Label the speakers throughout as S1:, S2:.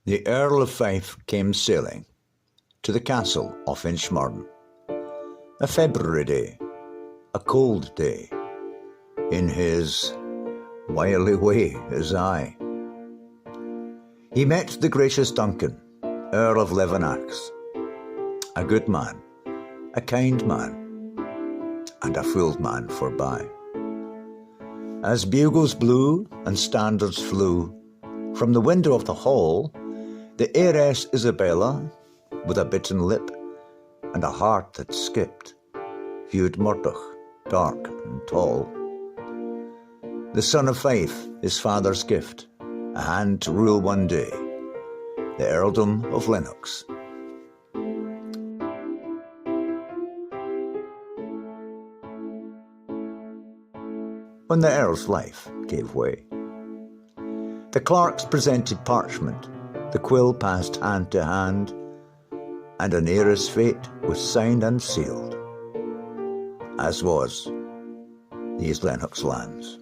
S1: The Earl of Fife came sailing to the castle of Inchmurrin. A February day, a cold day, in his wily way as I. He met the gracious Duncan, Earl of Levenax, a good man, a kind man, and a fooled man forby. As bugles blew and standards flew, from the window of the hall, the heiress Isabella, with a bitten lip and a heart that skipped, viewed Murdoch, dark and tall. The son of Fife, his father's gift, a hand to rule one day, the earldom of Lennox. When the earl's life gave way, the clerks presented parchment, the quill passed hand to hand, and an heiress' fate was signed and sealed, as was these Lennox lands.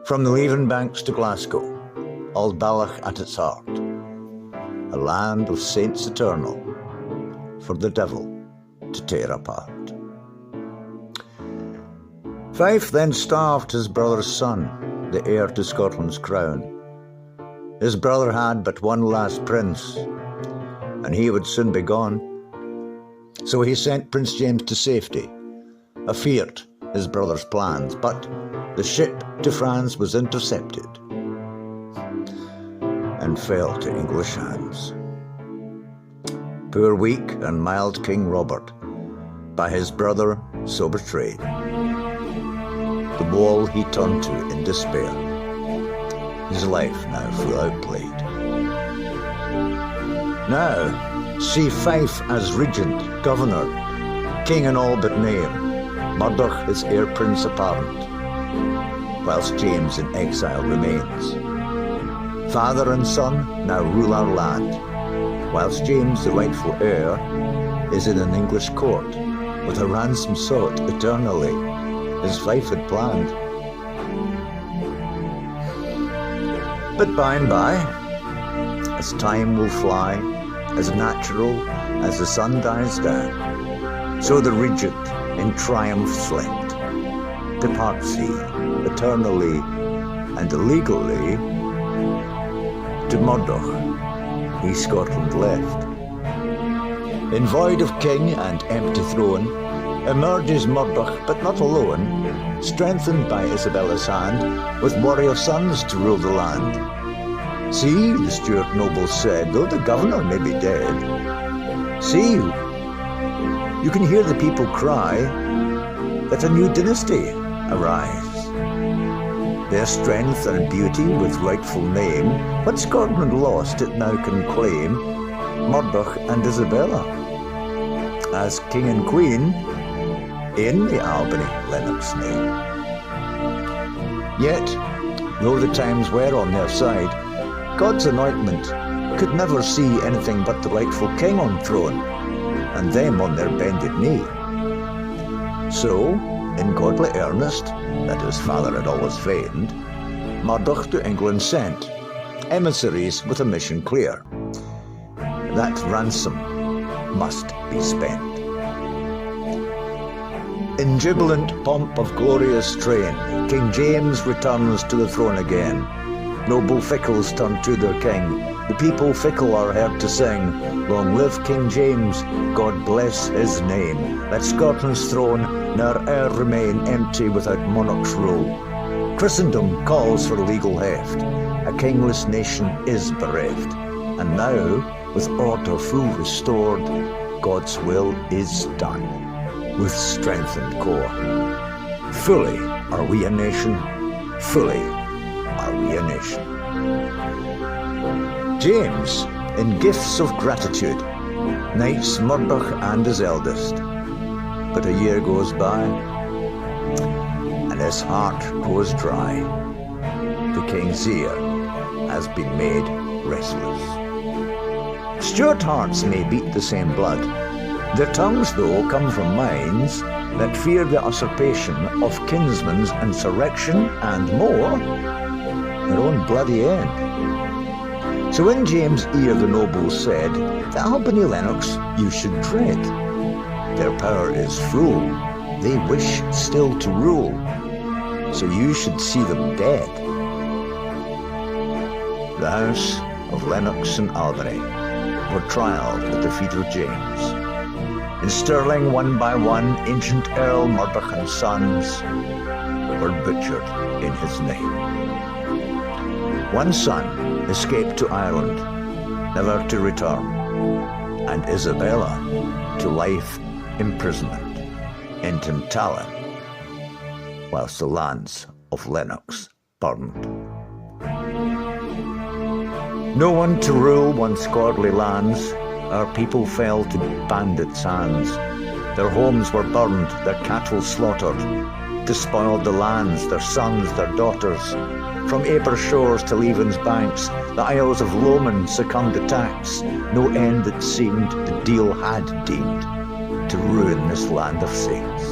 S1: From the Leven banks to Glasgow, all Ballach at its heart, a land of saints eternal, for the devil to tear apart. Fife then starved his brother's son, the heir to Scotland's crown. His brother had but one last prince, and he would soon be gone. So he sent Prince James to safety, afeard his brother's plans, but the ship to France was intercepted and fell to English hands. Poor weak and mild King Robert, by his brother so betrayed, the wall he turned to in despair, his life now full outplayed. Now, see Fife as regent, governor, king in all but name, Murdoch his heir prince apparent, whilst James in exile remains. Father and son now rule our land, whilst James, the rightful heir, is in an English court, with a ransom sought eternally, as Fife had planned. But by and by, as time will fly, as natural as the sun dies down, so the regent in triumph slept. Departs he, eternally and illegally, to Murdoch he Scotland left. In void of king and empty throne, emerges Murdoch, but not alone, strengthened by Isabella's hand, with warrior sons to rule the land. See, the Stuart nobles said, though the governor may be dead, see, you can hear the people cry that a new dynasty arise. Their strength and beauty with rightful name, what Scotland lost it now can claim, Murdoch and Isabella, as king and queen in the Albany Lennox name. Yet, though the times were on their side, God's anointment could never see anything but the rightful king on throne, and them on their bended knee. So, in godly earnest, that his father had always feigned, Murdoch to England sent emissaries with a mission clear: that ransom must be spent. In jubilant pomp of glorious train, King James returns to the throne again. Noble fickles turn to their king. The people fickle are heard to sing, long live King James, God bless his name. Let Scotland's throne ne'er e'er remain empty without monarch's rule. Christendom calls for legal heft. A kingless nation is bereft. And now, with order full restored, God's will is done, with strengthened core. Fully are we a nation, fully are we a nation. James, in gifts of gratitude, knights Murdoch and his eldest. But a year goes by, and his heart grows dry. The king's ear has been made restless. Stuart hearts may beat the same blood. Their tongues, though, come from minds that fear the usurpation of kinsmen's insurrection and more, their own bloody end. So in James' ear the nobles said, "The Albany Lennox you should dread. Their power is full, they wish still to rule, so you should see them dead." The house of Lennox and Albany were trialled at the feet of James. In Stirling, one by one, ancient Earl Murdoch and sons were butchered in his name. One son escaped to Ireland, never to return, and Isabella to life imprisonment in Tintagel, whilst the lands of Lennox burned. No one to rule once godly lands, our people fell to bandits' hands. Their homes were burned, their cattle slaughtered, despoiled the lands, their sons, their daughters. From Aber shores to Leven's banks, the Isles of Lomond succumbed to tax. No end it seemed the deal had deemed to ruin this land of saints.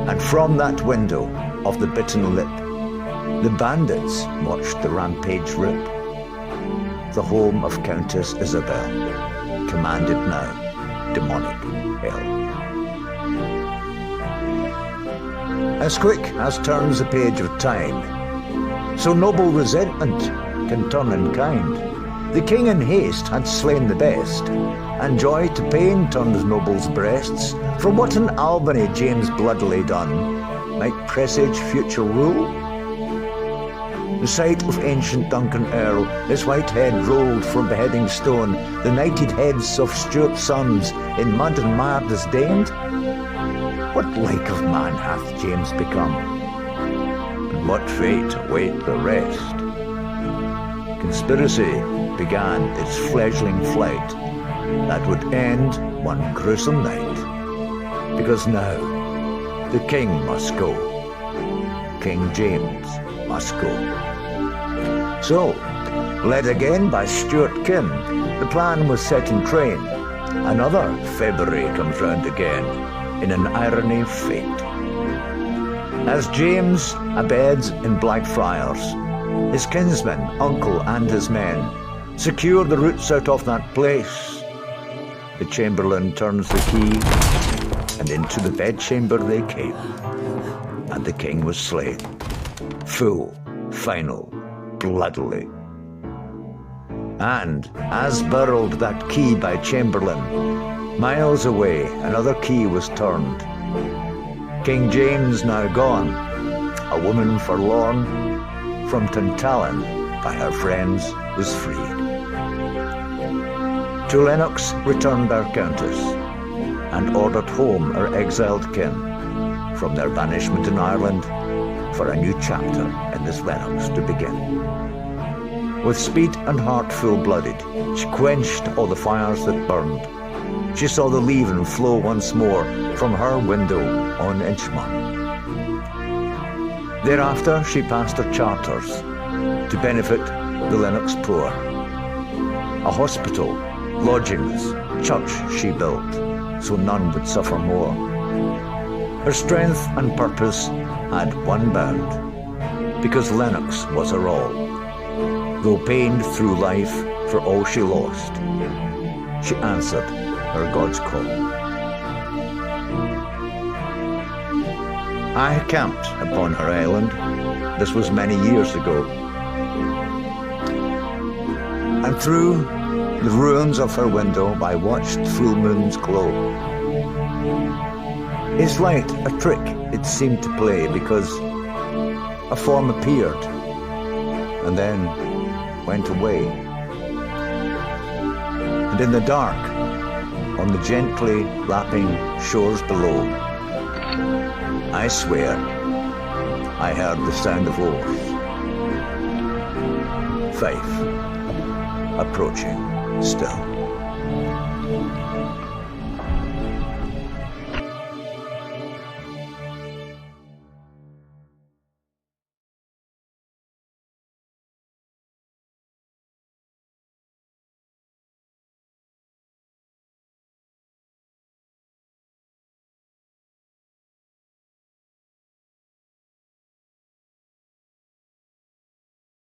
S1: And from that window of the bitten lip, the bandits watched the rampage rip. The home of Countess Isabella commanded now demonic hell. As quick as turns the page of time, so noble resentment can turn in kind. The king in haste had slain the best, and joy to pain turns nobles' breasts. For what in Albany James bloodily done might presage future rule? The sight of ancient Duncan Earl, his white head rolled from beheading stone, the knighted heads of Stuart sons in mud and mire disdained. What like of man hath James become? And what fate await the rest? Conspiracy began its fledgling flight that would end one gruesome night. Because now the king must go. King James must go. So, led again by Stuart kin, the plan was set in train. Another February comes round again, in an irony of fate. As James abeds in Blackfriars, his kinsmen, uncle and his men, secure the roots out of that place. The chamberlain turns the key, and into the bedchamber they came, and the king was slain. Full, final, bloodily. And, as burrowed that key by chamberlain, miles away another key was turned. King James now gone, a woman forlorn, from Tintagel by her friends was freed. To Lennox returned our countess, and ordered home her exiled kin, from their banishment in Ireland, for a new chapter in this Lennox to begin. With speed and heart full-blooded, she quenched all the fires that burned. She saw the Leven flow once more from her window on Inchmurrin. Thereafter she passed her charters to benefit the Lennox poor. A hospital, lodgings, church she built, so none would suffer more. Her strength and purpose had one bound, because Lennox was her all. Though pained through life for all she lost, she answered her God's call. I camped upon her island, this was many years ago, and through the ruins of her window I watched full moon's glow. Is light a trick it seemed to play, because a form appeared and then went away. And in the dark, on the gently lapping shores below, I swear I heard the sound of oars. Fife approaching still.